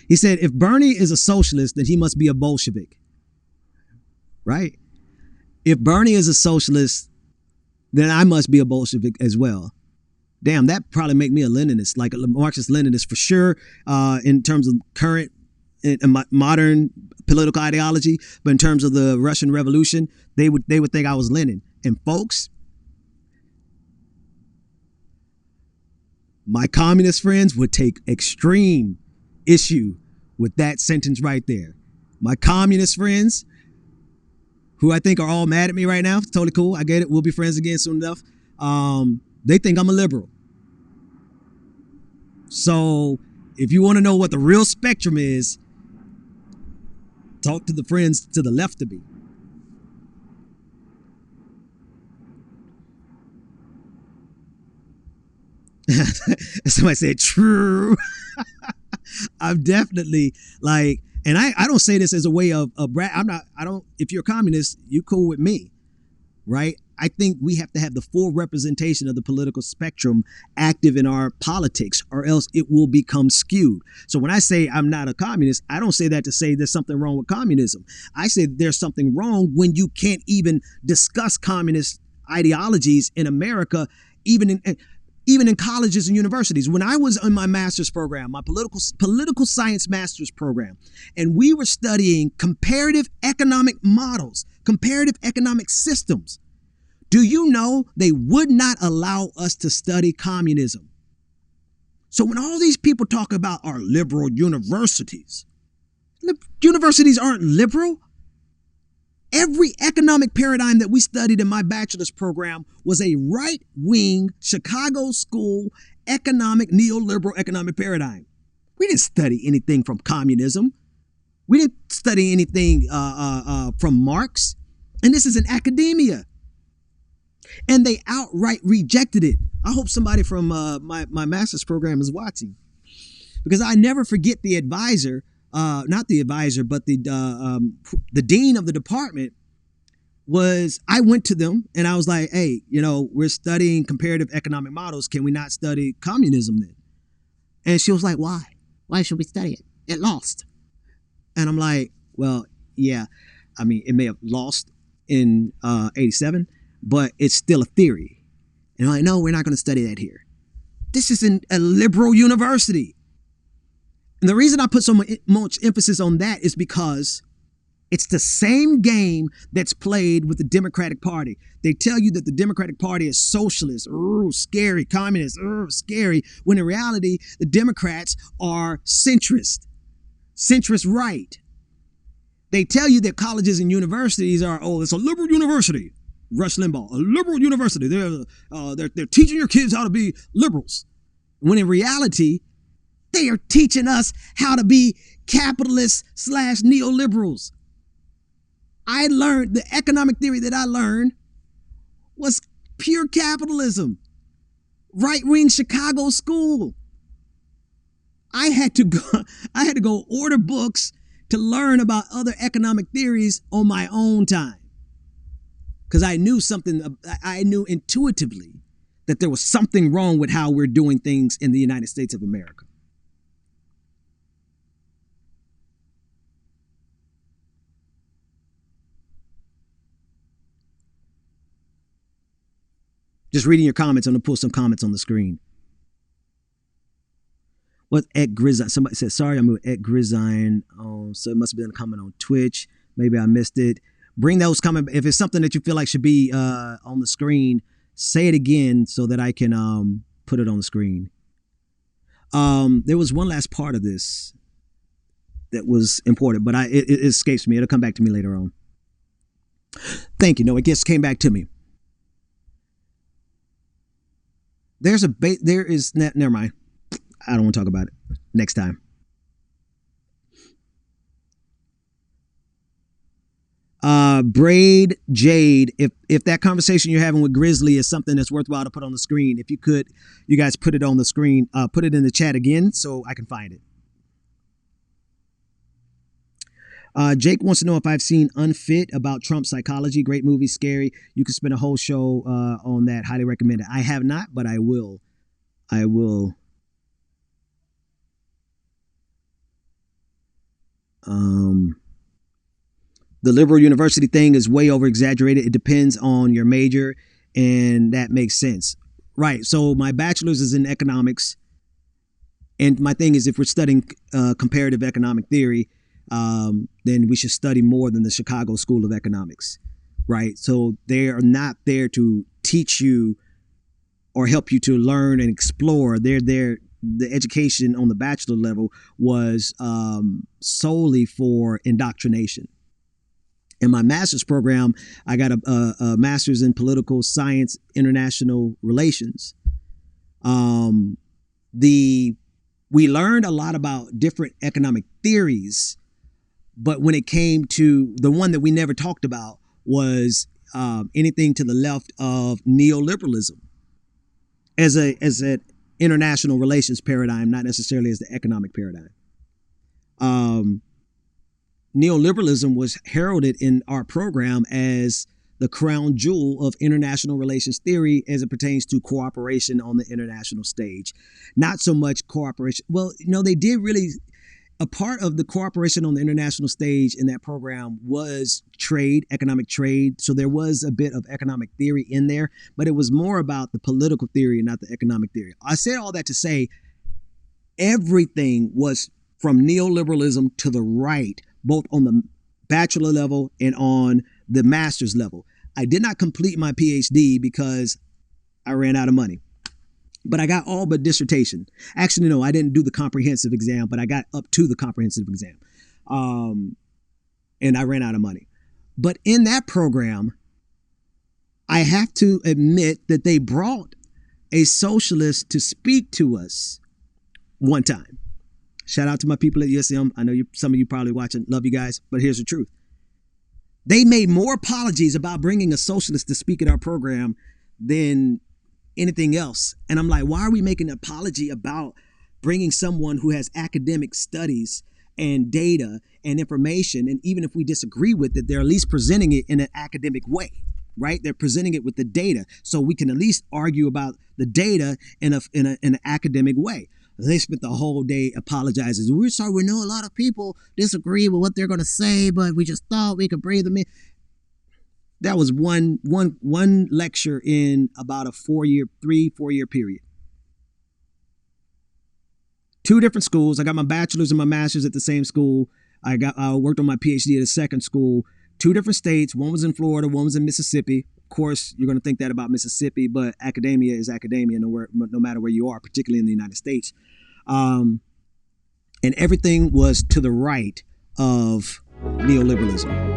He said, if Bernie is a socialist, then he must be a Bolshevik, right? If Bernie is a socialist, then I must be a Bolshevik as well. Damn, that probably make me a Leninist, like a Marxist Leninist for sure, in terms of current and modern political ideology. But in terms of the Russian Revolution, they would think I was Lenin. And folks, my communist friends would take extreme issue with that sentence right there. My communist friends, who I think are all mad at me right now, totally cool. I get it. We'll be friends again soon enough. They think I'm a liberal. So if you want to know what the real spectrum is, talk to the friends to the left of me. Somebody said true. I'm definitely like, and I don't say this as a way of if you're a communist, you cool with me, right? I think we have to have the full representation of the political spectrum active in our politics, or else it will become skewed. So when I say I'm not a communist, I don't say that to say there's something wrong with communism. I say there's something wrong when you can't even discuss communist ideologies in America, even in colleges and universities. When I was in my master's program, my political science master's program, and we were studying comparative economic models, comparative economic systems, do you know they would not allow us to study communism? So when all these people talk about our liberal universities, universities aren't liberal. Every economic paradigm that we studied in my bachelor's program was a right-wing Chicago school neoliberal economic paradigm. We didn't study anything from communism. We didn't study anything from Marx. And this is in academia. And they outright rejected it. I hope somebody from my master's program is watching, because I never forget the advisor, not the advisor, but the dean of the department I went to them and I was like, hey, we're studying comparative economic models. Can we not study communism then? And she was like, why? Why should we study it? It lost. And I'm like, well, yeah, I mean, it may have lost in 87, but it's still a theory. And I'm like, no, we're not going to study that here. This is a liberal university. And the reason I put so much emphasis on that is because it's the same game that's played with the Democratic Party. They tell you that the Democratic Party is socialist, scary, communist, scary, when in reality, the Democrats are centrist right. They tell you that colleges and universities it's a liberal university. Rush Limbaugh, a liberal university. They're teaching your kids how to be liberals. When in reality, they are teaching us how to be capitalists / neoliberals. I learned the economic theory that I learned was pure capitalism. Right-wing Chicago school. I had to go order books to learn about other economic theories on my own time. Because I knew intuitively that there was something wrong with how we're doing things in the United States of America. Just reading your comments. I'm going to pull some comments on the screen. What at Grizzine? Somebody said, sorry, I'm at Grizzine. So it must have been a comment on Twitch. Maybe I missed it. Bring those comments. If it's something that you feel like should be on the screen, say it again so that I can put it on the screen. There was one last part of this that was important, but it escapes me. It'll come back to me later on. Thank you. No, it just came back to me. Never mind. I don't want to talk about it. Next time. Braid Jade, if that conversation you're having with Grizzly is something that's worthwhile to put on the screen, if you could, you guys put it on the screen, put it in the chat again so I can find it. Jake wants to know if I've seen Unfit, about Trump psychology. Great movie, scary. You could spend a whole show on that. Highly recommend it. I have not, but I will. Um, the liberal university thing is way over exaggerated. It depends on your major, and that makes sense. Right. So my bachelor's is in economics. And my thing is, if we're studying comparative economic theory, then we should study more than the Chicago School of Economics, right? So they are not there to teach you or help you to learn and explore. They're there. The education on the bachelor level was solely for indoctrination. In my master's program, I got a master's in political science, international relations. We learned a lot about different economic theories, but when it came to the one that we never talked about was anything to the left of neoliberalism as an international relations paradigm, not necessarily as the economic paradigm. Neoliberalism was heralded in our program as the crown jewel of international relations theory as it pertains to cooperation on the international stage. Not so much cooperation. Well, they did really, a part of the cooperation on the international stage in that program was trade, economic trade. So there was a bit of economic theory in there, but it was more about the political theory and not the economic theory. I said all that to say everything was from neoliberalism to the right, both on the bachelor level and on the master's level. I did not complete my PhD because I ran out of money, but I got all but dissertation. Actually, no, I didn't do the comprehensive exam, but I got up to the comprehensive exam. And I ran out of money. But in that program, I have to admit that they brought a socialist to speak to us one time. Shout out to my people at USM. I know some of you probably watching. Love you guys. But here's the truth. They made more apologies about bringing a socialist to speak at our program than anything else. And I'm like, why are we making an apology about bringing someone who has academic studies and data and information? And even if we disagree with it, they're at least presenting it in an academic way, right? They're presenting it with the data. So we can at least argue about the data in an academic way. They spent the whole day apologizing. We're sorry, we know a lot of people disagree with what they're going to say, but we just thought we could breathe them in. That was one lecture in about a 4 year period. 2 different schools. I got my bachelor's and my master's at the same school. I worked on my PhD at a second school. 2 different states. One was in Florida, one was in Mississippi. Of course, you're going to think that about Mississippi, but academia is academia no matter where you are, particularly in the United States. And everything was to the right of neoliberalism.